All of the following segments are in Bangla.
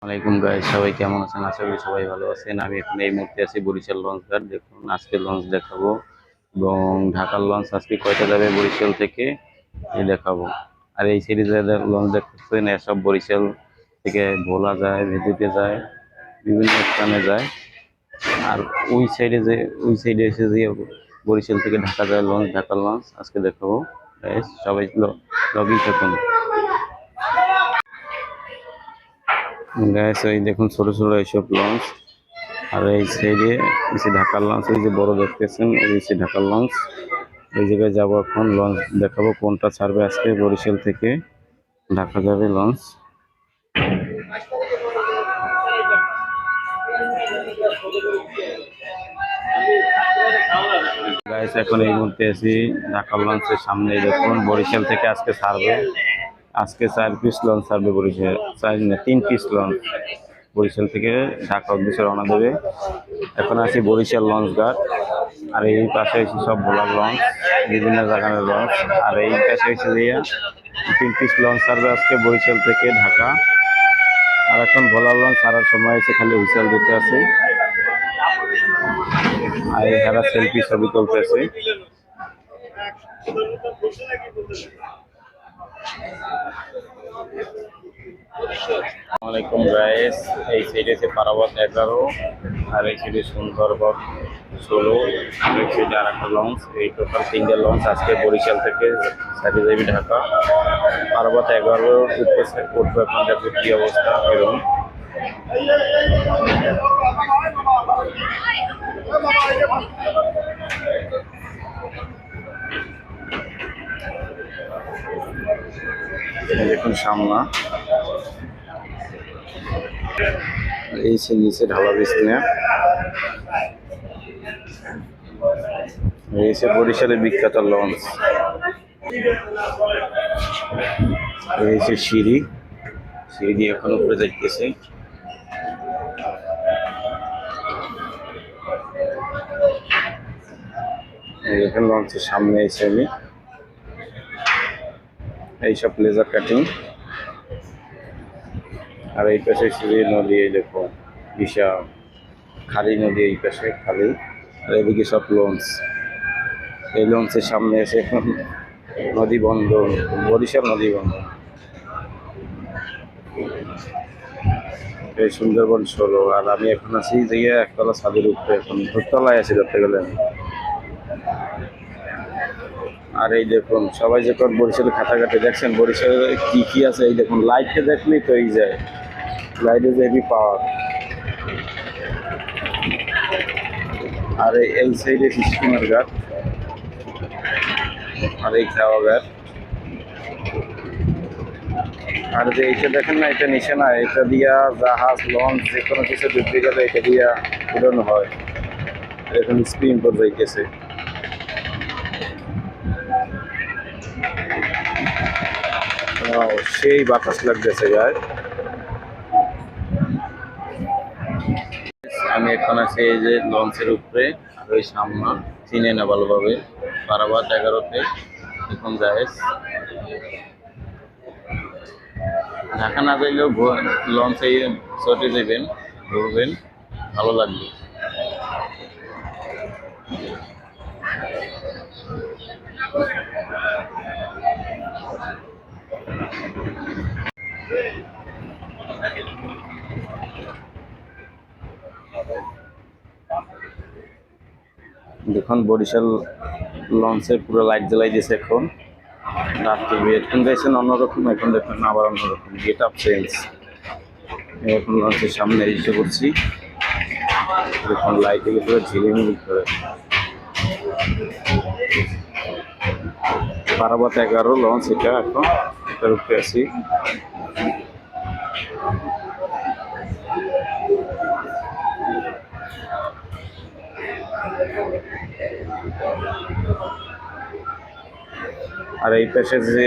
ওয়ালাইকুম গাইস, সবাই কেমন আছেন? আশা করি সবাই ভালো আছেন। আমি এখন এই মুহূর্তে আছি বরিশাল লঞ্চ ঘাট। দেখুন আজকে লঞ্চ দেখাবো এবং ঢাকার লঞ্চ আজকে কয়টা যাবে বরিশাল থেকে এই দেখাবো। আর এই সিরিজে লঞ্চ দেখতেছেন এসব বরিশাল থেকে ভোলা যায়, ভেদুতে যায়, বিভিন্ন স্থানে যায়। আর ওই সাইডে এসে যে বরিশাল থেকে ঢাকা যায় লঞ্চ, ঢাকার লঞ্চ আজকে দেখাবো। গাইস সবাই লগই থাকুন। গাইস এই দেখুন ছোট ছোট এইসব লঞ্চ। আর এই সাইডে এসে ঢাকার লঞ্চ, ওই যে বড় দেখতেছেন এই এসে ঢাকার লঞ্চ। ওই জায়গায় যাবো এখন, লঞ্চ দেখাবো কোনটা ছাড়বে আজকে বরিশাল থেকে ঢাকা যাবে লঞ্চ। গাইস এখন এই মুহূর্তে আছি ঢাকার লঞ্চের সামনে। দেখুন বরিশাল থেকে আজকে ছাড়বে, আজকে 4 পিস লঞ্চ ছাড়বে বরিশাল, 3 পিস লঞ্চ বরিশাল থেকে ঢাকা উদ্দেশ্যে রওনা দেবে। এখন আছি বরিশাল লঞ্চ ঘাট। আর এই পাশে এসে সব ভোলার লঞ্চ, বিভিন্ন জায়গার লঞ্চ। আর এই পাশে এসে দিয়ে 3 পিস লঞ্চ ছাড়বে আজকে বরিশাল থেকে ঢাকা। আর এখন ভোলার লঞ্চ ছাড়ার সময় এসে খালি হুইসেল দিতে আছে। আর এখানে সেলফি ছবি তুলতেছে। আসসালামাইকুম গাইস, এই সাইডে আছে পারাবত 11 আর এই সাইডে সুন্দরবন 16 আর এই সাইডে আর একটা লঞ্চ। এই টোটাল 3টা লঞ্চ আজকে বরিশাল থেকে সাইডে যাবি ঢাকা। পারাবত 11 উঠতেছে, উঠবে এখন দেখো কি অবস্থা। এবং দেখুন সামনা এই নিচে ঢালা বিছনা। এই সে বরিশালের বিখ্যাত লঞ্চ। এই সে সিঁড়ি দিয়ে এখন উপরে যাইতেছে। এখন লঞ্চের সামনে এসে আমি এইসব লেজার কাটিং। আর এই পাশে সিঁড়ি নদী, এই দেখো বিশাল খালি নদী, এই পাশে খালি। আর এদিকে সব লঞ্চ। এই লঞ্চের সামনে এসে এখন নদী বন্দর, বরিশাল নদী বন্দর। এই সুন্দরবন 16। আর আমি এখন আছি যে একতলা ছাদের উপরে, এখন দোতলায় আছি ধরতে গেলে। আর এই দেখুন সবাই যখন বরিশালে খাতা কাটে দেখছেন বরিশালে কি কি আছে। এই দেখুন লাইটকে দেখলেই তো এই যায়, লাইটে যে হেভি পাওয়ার। আর এই সাইডে সিস্টেমের ঘাট। আর এই খাওয়া ঘাট। আর যে এইটা দেখেন না, এটা নিচে না, এটা দিয়া জাহাজ লঞ্চ যে কোনো কিছু ডুবতে গেলে এটা দিয়া উড়ানো হয়। এখন স্ক্রিন পর যাইতেছে। সেই বাতাস লাগতেছে গায়ে। আমি এখন আছি এই যে লঞ্চের উপরে। আর ওই সামনে চিনে না ভালোভাবে, পারাবাত 11-তে এখন যায়। ঢাকা না যাইলেও লঞ্চে চটে যাবেন, ঘুরবেন, ভালো লাগবে। দেখুন বরিশাল লঞ্চে পুরো লাইট জ্বালাই দিয়েছে এখন। রাত্রি এখন গেছেন অন্যরকম, এখন দেখুন আবার অন্যরকম, গেট আপ চেঞ্জ। এখন লঞ্চের সামনে এসে করছি, দেখুন লাইটে পুরো ঝিলিমিলি করে। পারাবত 11 লঞ্চ এটা, এখন এটার উপরে আছি। আর এই পাশে যে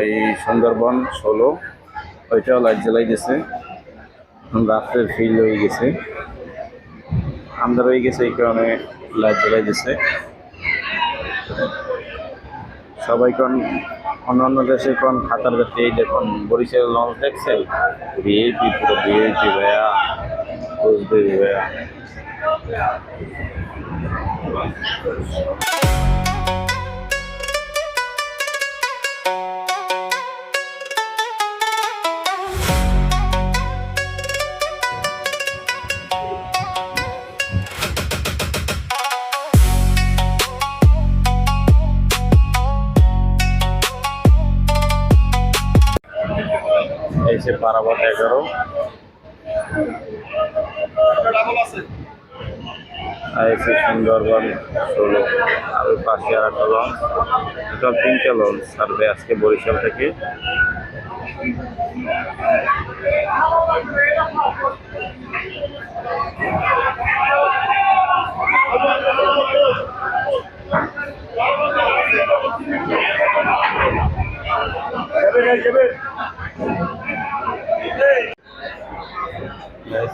এই সুন্দরবন 16 ওইটাও লাইট জ্বালাই দিয়েছে। রাত্রের ফিল হয়ে গেছে, আন্ধার হয়ে গেছে, এই কারণে লাইট জ্বালাই দিয়েছে। সবাই অন্যান্য দেশে কোন খাতার যাচ্ছে, এই দেখুন বরিশাল লঞ্চ দেখছেন, ভিআইপি, পুরো ভিআইপি ভাইয়া, বুঝবে ভাইয়া। এই যে পারাবত 11, আইসি সুন্দরবন 16, আর ওই পাশে আর একটা লঞ্চ। টোটাল 3টে লঞ্চ ছাড়বে আজকে বরিশাল থেকে।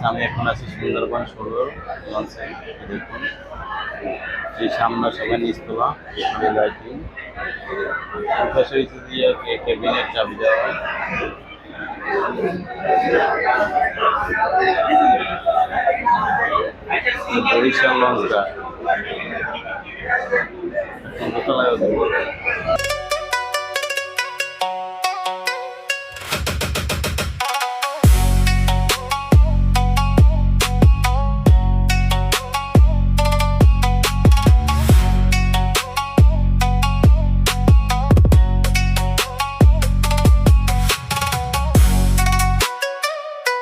আমি এখন আছি সুন্দরবন 16 লঞ্চে। দেখুন এই সামনে সবাই নিচতলা, এখানে লাইটিং, পাশে দিয়ে কেবিনের চাবি দেওয়া হয়। বরিশাল লঞ্চটা দোতলায়।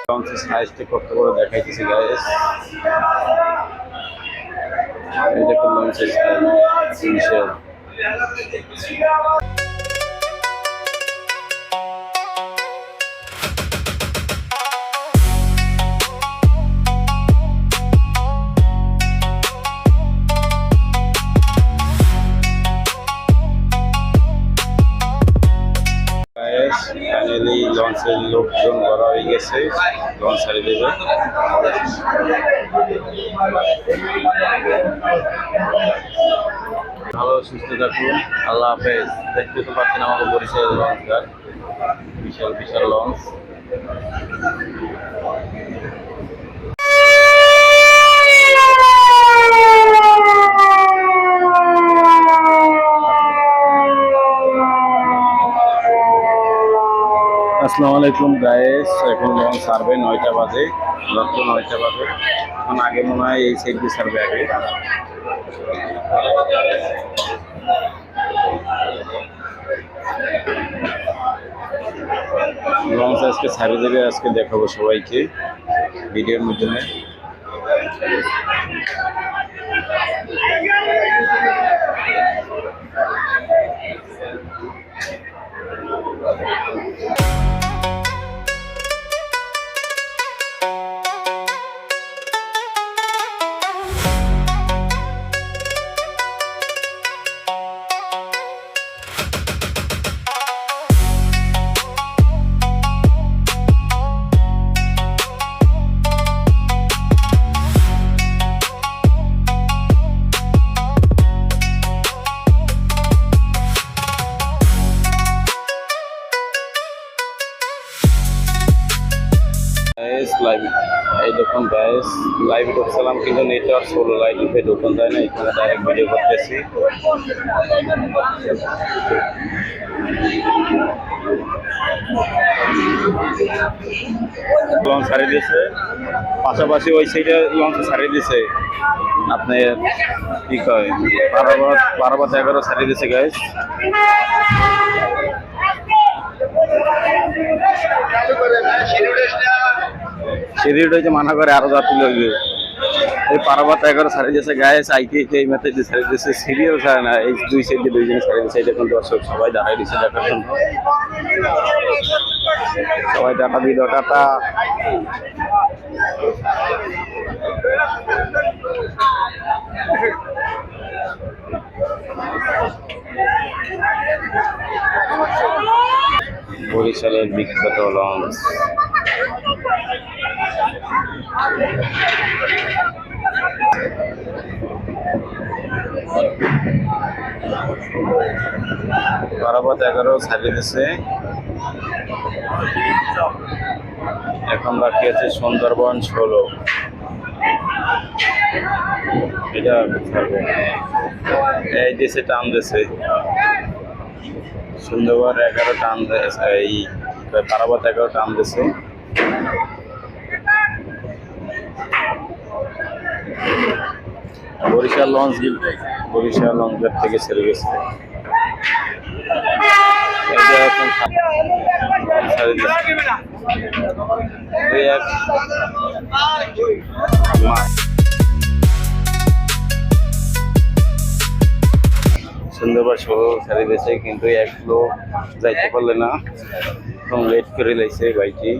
লঞ্চের সাইজটি কত করে দেখাইতেছি গাইস। এই দেখুন লঞ্চের সাইজ। ফাইনালি লঞ্চের লোকজন ভরা হয়ে গেছে, লঞ্চ ছেড়ে দেবে। ভালো সুস্থ থাকুন, আল্লাহ হাফেজ। দেখতে তো পাচ্ছেন আমাকে বরিশাল লঞ্চঘাট, বিশাল বিশাল লঞ্চ। আসসালামু আলাইকুম গাইস, এখন লঞ্চ ছাড়বে 9টা বাজে, রাত্র 9টা বাজে। এখন আগে মনে হয় এই সাইড দিয়ে ছাড়বে আগে। লঞ্চ আজকে ছাড়ে দেবে, আজকে দেখাবো সবাইকে ভিডিওর মাধ্যমে। লাইভ এই দেখুন গাইস, লাইভ ঢুকছিলাম কিন্তু নেটওয়ার্ক স্লো, লাইভে ঢুকন যায় না। এখানে ডাইরেক্ট ভিডিও করতেছি। লঞ্চ ছাড়িয়ে দিয়েছে, পাশাপাশি ওই সাইডে লঞ্চ ছাড়িয়ে দিয়েছে আপনার কি কয় পারাবত 11 ছাড়িয়ে দিয়েছে গাইস। সিরিজ হয়েছে মানা করে আরো যাত্রী লইবে। এই পারাবত 11 ছাড়িয়ে দিয়েছে গাইস, আইকে এই মেথডে ছাড়িয়ে দিয়েছে, সিরিয়াল ছাড়ে না। এই দুই সাইডে দুইজনে ছাড়িয়ে দিয়েছে। দেখুন দর্শক সবাই দাঁড়াই দিচ্ছে দেখার জন্য, সবাই টাটা দিল, টাটা। বরিশালের বিখ্যাত লঞ্চ। বারাবাদ 11 ছাড়িয়ে দিছে। এখন বাকি আছে সুন্দরবন 16। এটা ছাড়বে, এই দেশে টান দিছে সুন্দরবন 11 টান দিয়েছে, এই বারাবাদ 11 টান দিছে। বরিশাল লঞ্চ গেট থেকে ছেড়ে গেছে। এই যে এখন ছেড়ে দিছে। সুন্দরবন 16 ছেড়ে দিয়েছে, কিন্তু এক লোক যাইতে পারলে না, লেট করে লাইছে বাইকটি।